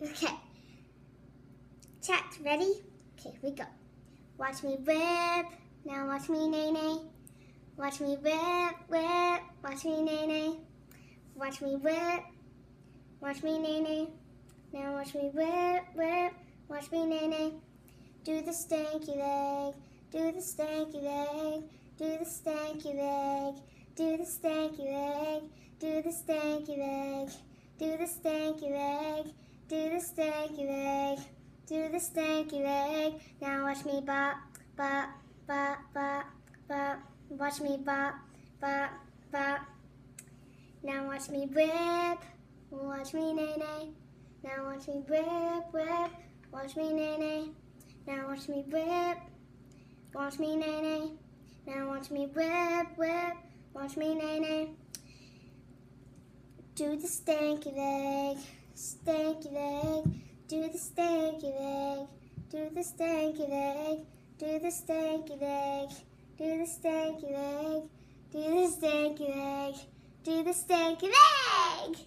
Okay. Chat, ready? Okay, we go. Watch me whip, now watch me nay-nay. Watch me whip, whip, watch me nay-nay. Watch me whip, watch me nay-nay. Now watch me whip, whip, watch me nay-nay. Do the stanky leg, do the stanky leg, do the stanky leg, do the stanky leg, do the stanky leg, do the stanky leg, do the stanky leg, do the stanky leg. Now watch me bop, bop, bop, bop, bop. Watch me bop, bop, bop. Now watch me whip, watch me nay-nay. Now watch me whip, whip, watch me nay-nay. Now watch me whip, watch me nay-nay. Now watch me whip, whip, watch me nay-nay. Do the stanky leg, stanky leg. Do the stanky leg, do the stanky leg, do the stanky leg, do the stanky leg, do the stanky leg, do the stanky leg.